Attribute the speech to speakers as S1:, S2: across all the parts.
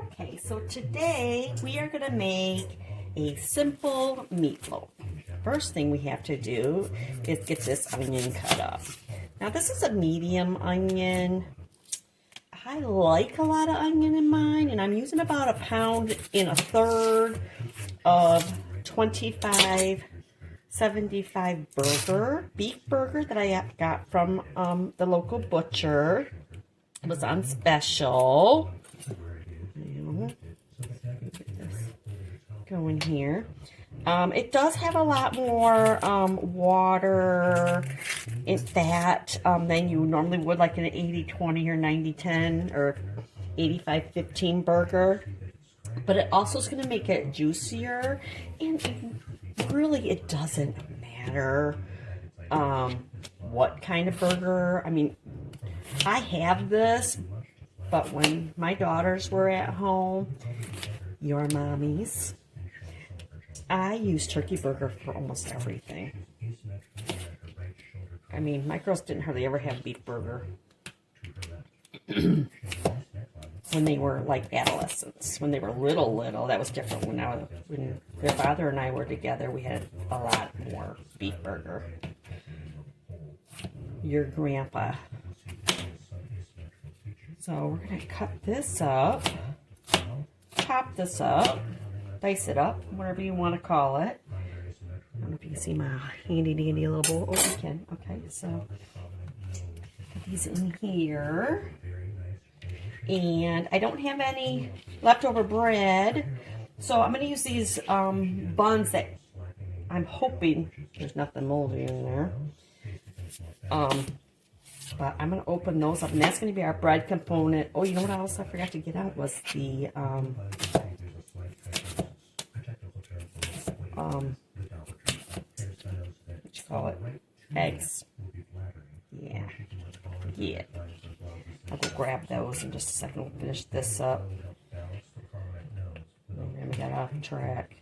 S1: Okay, so today we are going to make a simple meatloaf. First thing we have to do is get this onion cut up. Now this is a medium onion. I like a lot of onion in mine, and I'm using about 1 pound and a third of 25/75 beef burger that I got from the local butcher. It was on special. Get this going here. It does have a lot more water and fat than you normally would, like in an 80/20 or 90/10 or 85/15 burger. But it also is going to make it juicier, and really it doesn't matter what kind of burger. I mean, I have this, but when my daughters were at home, your mommies, I use turkey burger for almost everything. I mean, my girls didn't hardly ever have beef burger when they were like adolescents. When they were little, that was different. When their father and I were together, we had a lot more beef burger. Your grandpa. So we're going to cut this up, chop this up, dice it up, whatever you want to call it. I don't know if you can see my handy dandy little bowl. Oh, you can. Okay, so put these in here. And I don't have any leftover bread, so I'm going to use these buns that I'm hoping there's nothing moldy in there. But I'm going to open those up, and that's going to be our bread component. Oh, you know what else I forgot to get out was the, what you call it? Eggs. Yeah. I'll go grab those in just a second. We'll finish this up. And then we got off track.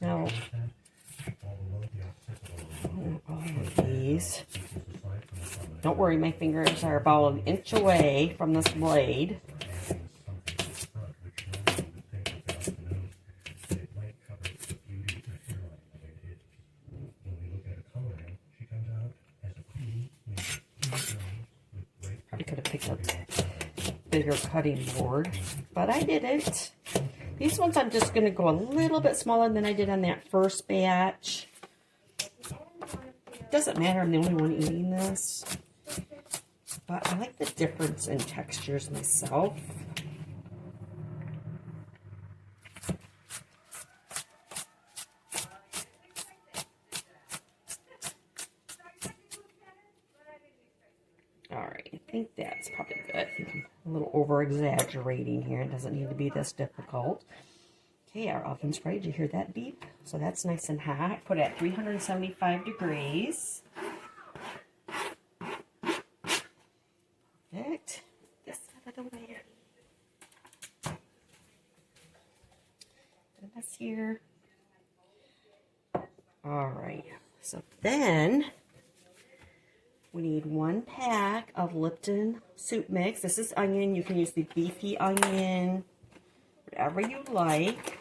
S1: Now, all of these. Don't worry, my fingers are about 1 inch away from this blade. Probably could have picked up a bigger cutting board, but I didn't. These ones I'm just going to go a little bit smaller than I did on that first batch. It doesn't matter, I'm the only one eating this. But I like the difference in textures myself. Alright, I think that's probably good. I think I'm a little over-exaggerating here. It doesn't need to be this difficult. Okay, our oven's ready. Did you hear that beep? So that's nice and hot. Put it at 375 degrees. Perfect. This out of the way. Put this here. Alright, so then we need 1 pack of Lipton soup mix. This is onion. You can use the beefy onion, whatever you like.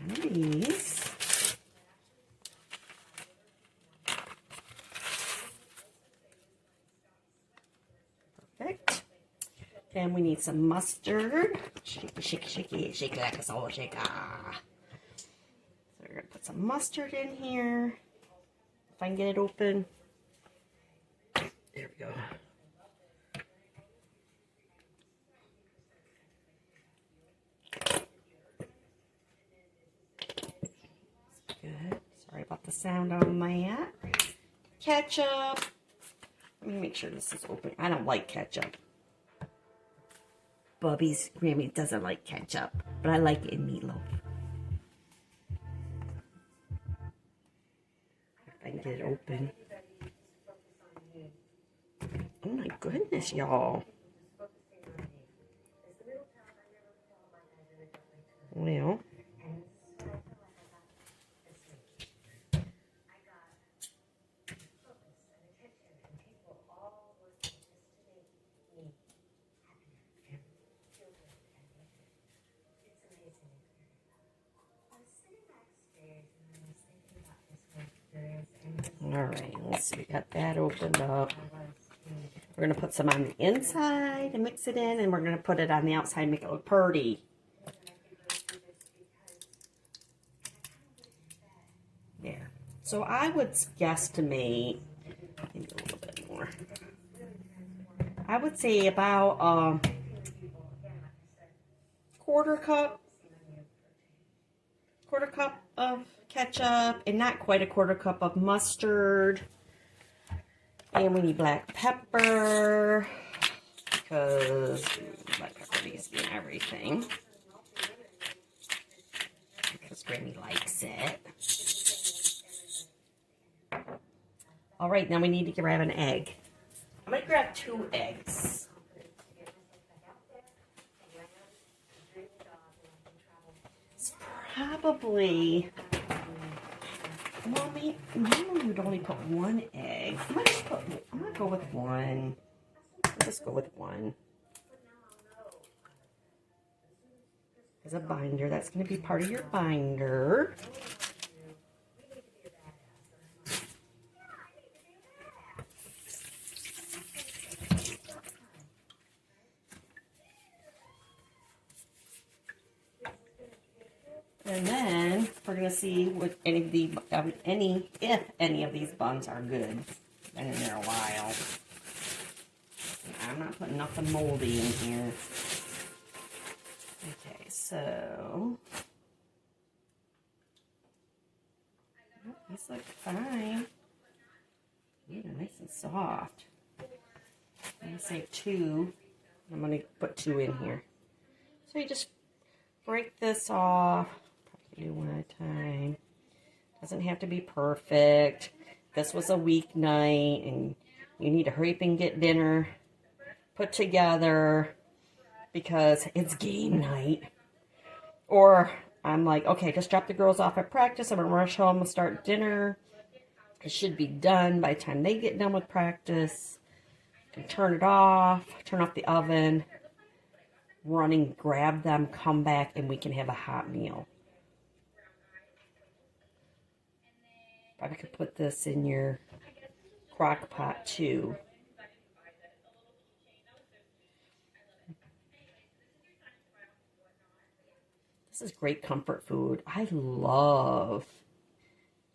S1: One of these. Perfect. Then we need some mustard. Shake like a soul shaker. So we're going to put some mustard in here. If I can get it open. There we go. Good. Sorry about the sound on that. Ketchup. Let me make sure this is open. I don't like ketchup. Bubby's Grammy doesn't like ketchup, but I like it in meatloaf. If I can get it open. Oh my goodness, y'all. Well. Alright, let's see. We got that opened up. We're going to put some on the inside and mix it in, and we're going to put it on the outside and make it look pretty. There. So I would guesstimate, maybe a little bit more. I would say about quarter cup of ketchup, and not quite a quarter cup of mustard. And we need black pepper, because black pepper needs to be in everything, because Grammy likes it. All right, now we need to grab an egg. I'm going to grab 2 eggs. It's probably, well, maybe we would only put 1 egg. I'm going to go with 1. Let's just go with 1. As a binder, that's going to be part of your binder. And then we're gonna see what if any of these buns are good. Been in there a while. I'm not putting nothing moldy in here. Okay, so these look fine. Yeah, nice and soft. I'm gonna say 2. I'm gonna put 2 in here. So you just break this off. Do one at a time. Doesn't have to be perfect. This was a weeknight and you need to hurry up and get dinner put together because it's game night. Or I'm like, okay, just drop the girls off at practice. I'm going to rush home and start dinner. It should be done by the time they get done with practice. And turn it off. Turn off the oven. Running, grab them, come back, and we can have a hot meal. I could put this in your crock pot too. This is great comfort food. I love,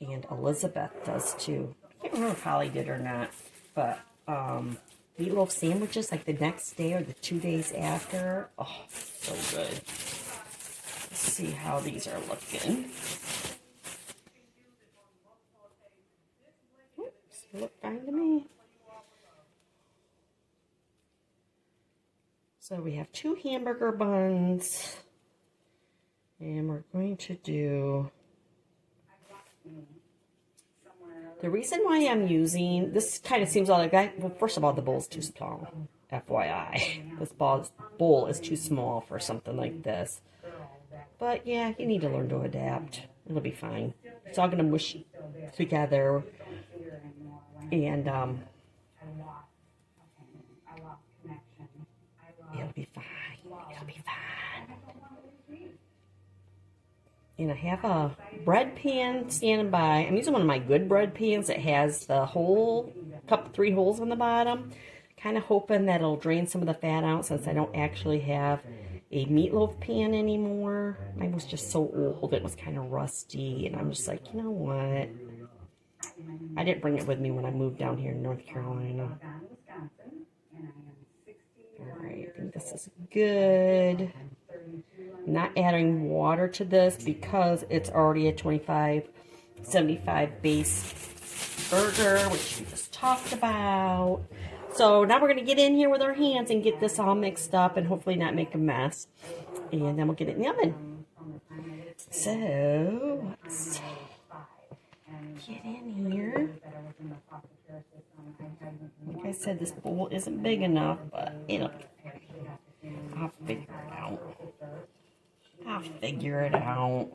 S1: and Elizabeth does too. I can't remember if Holly did or not, but meatloaf sandwiches like the next day or the 2 days after. Oh, so good. Let's see how these are looking. Look fine to me. So we have 2 hamburger buns, and we're going to do, the reason why I'm using, this kind of seems like that, well, first of all, the bowl's too small, FYI. This bowl is too small for something like this. But yeah, you need to learn to adapt. It'll be fine. It's all going to mush together. And it'll be fine. It'll be fine. And I have a bread pan standing by. I'm using one of my good bread pans that has the hole, 3 holes on the bottom. Kind of hoping that it'll drain some of the fat out since I don't actually have a meatloaf pan anymore. Mine was just so old. It was kind of rusty. And I'm just like, you know what? I didn't bring it with me when I moved down here in North Carolina. Alright, I think this is good. Not adding water to this because it's already a 25-75 base burger, which we just talked about. So now we're going to get in here with our hands and get this all mixed up and hopefully not make a mess. And then we'll get it in the oven. So, let's get in here. Like I said, this bowl isn't big enough, but I'll figure it out. I'll figure it out.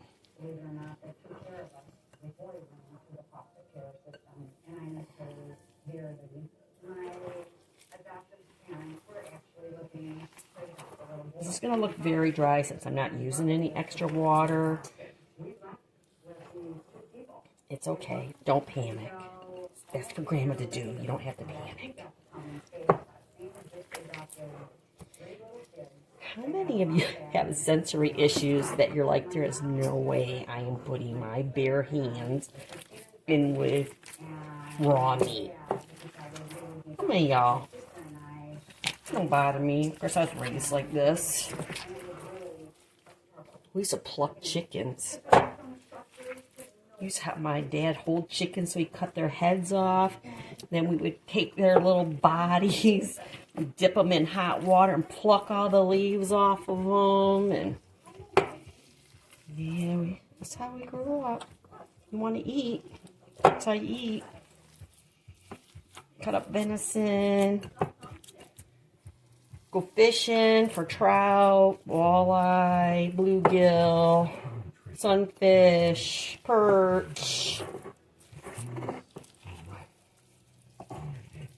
S1: This is going to look very dry since I'm not using any extra water. It's okay. Don't panic. That's for Grandma to do. You don't have to panic. How many of you have sensory issues that you're like, there is no way I am putting my bare hands in with raw meat? How many of y'all? Don't bother me. Of course, I was raised like this. We used to pluck chickens. We used to have my dad hold chickens so he cut their heads off. Then we would take their little bodies, dip them in hot water, and pluck all the leaves off of them. And yeah, that's how we grew up. You want to eat? That's how you eat. Cut up venison. Go fishing for trout, walleye, bluegill, sunfish, perch.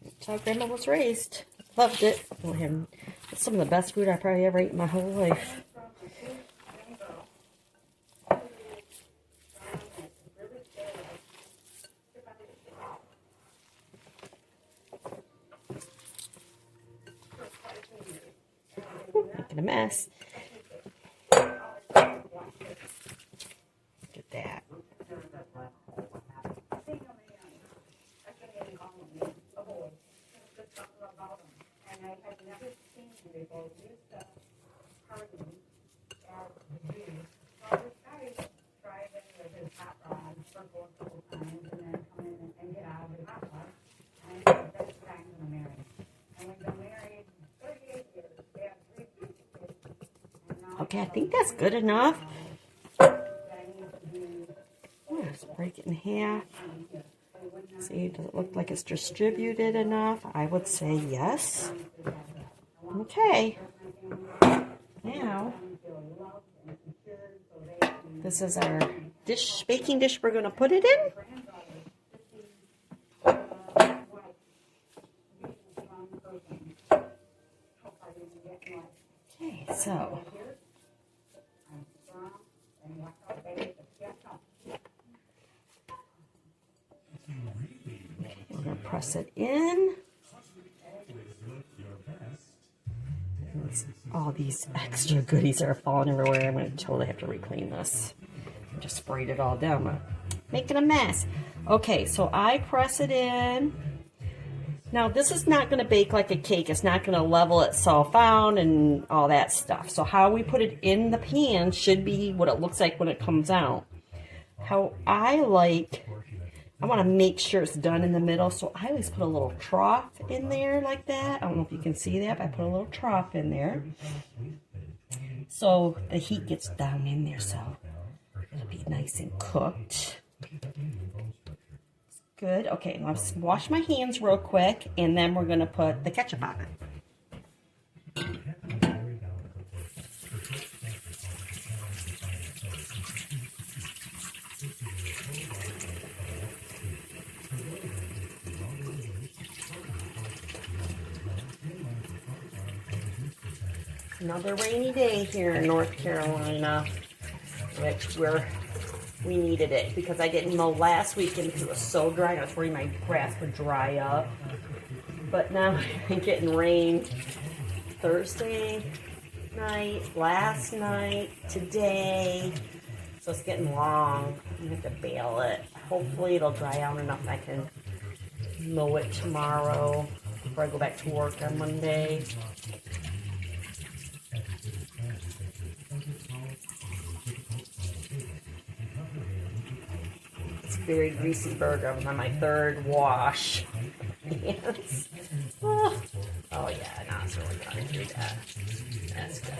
S1: That's how Grandma was raised. Loved it. It's some of the best food I probably ever ate in my whole life. Making a mess. Look at that. Okay, I think that's good enough. Let's break it in half. See, does it look like it's distributed enough? I would say yes. Okay. Now, this is our baking dish we're going to put it in. Okay, so we're going to press it in. All these extra goodies are falling everywhere. I'm going to totally have to reclean this. I just sprayed it all down. I'm making a mess. Okay, so I press it in. Now, this is not going to bake like a cake. It's not going to level itself out and all that stuff. So how we put it in the pan should be what it looks like when it comes out. How I want to make sure it's done in the middle. So I always put a little trough in there like that. I don't know if you can see that, but I put a little trough in there. So the heat gets down in there so it'll be nice and cooked. Good. Okay, let's wash my hands real quick, and then we're going to put the ketchup on it. Another rainy day here in North Carolina, which we needed it because I didn't mow last weekend because it was so dry. I was worried my grass would dry up. But now I'm getting rain Thursday night, last night, today. So it's getting long. I'm going to have to bale it. Hopefully it'll dry out enough I can mow it tomorrow before I go back to work on Monday. Very greasy burger. I'm on my third wash. Yes. Oh yeah, now it's really gonna do that. That's good.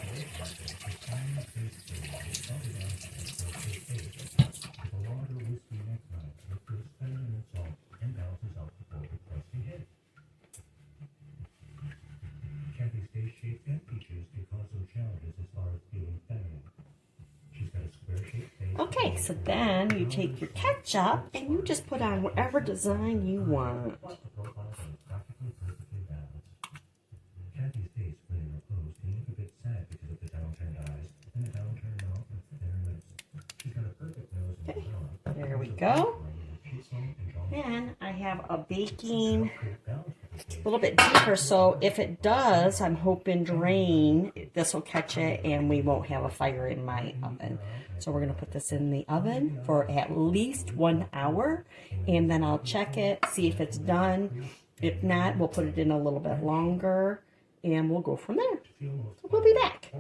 S1: Okay, so then you take your ketchup and you just put on whatever design you want. Okay, there we go. Then I have a baking a little bit deeper, so if it does, I'm hoping drain, this will catch it and we won't have a fire in my oven. So we're going to put this in the oven for at least 1 hour, and then I'll check it, see if it's done. If not, we'll put it in a little bit longer, and we'll go from there. So we'll be back.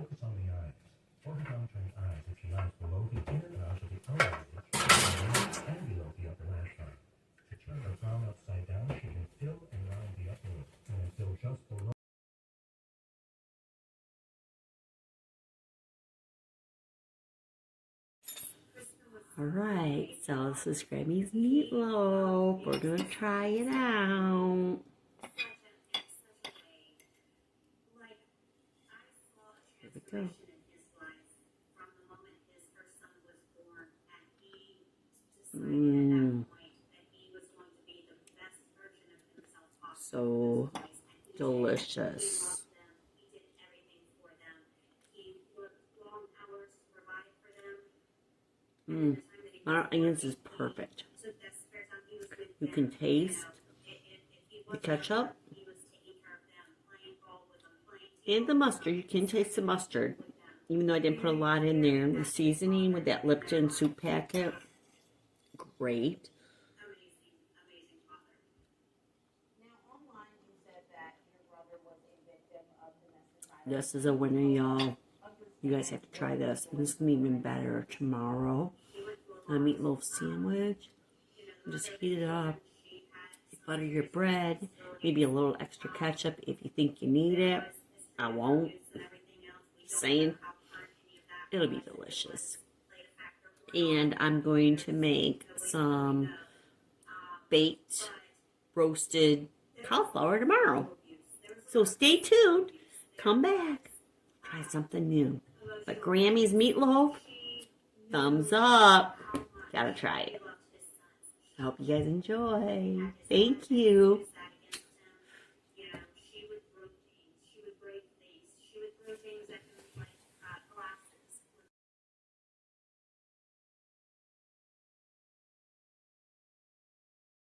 S1: Alright, so this is Grammy's meatloaf. We're going to try it out. Here we go. So delicious. Onions is perfect. You can taste the ketchup and the mustard. You can taste the mustard, even though I didn't put a lot in there. The seasoning with that Lipton soup packet, great. This is a winner, y'all. You guys have to try this. And this is going to be even better tomorrow. A meatloaf sandwich. Just heat it up. Butter your bread. Maybe a little extra ketchup if you think you need it. I won't. Just saying. It'll be delicious. And I'm going to make some baked roasted cauliflower tomorrow. So stay tuned. Come back. Try something new. But Grammy's meatloaf, thumbs up. Gotta try it. I hope you guys enjoy. Thank you.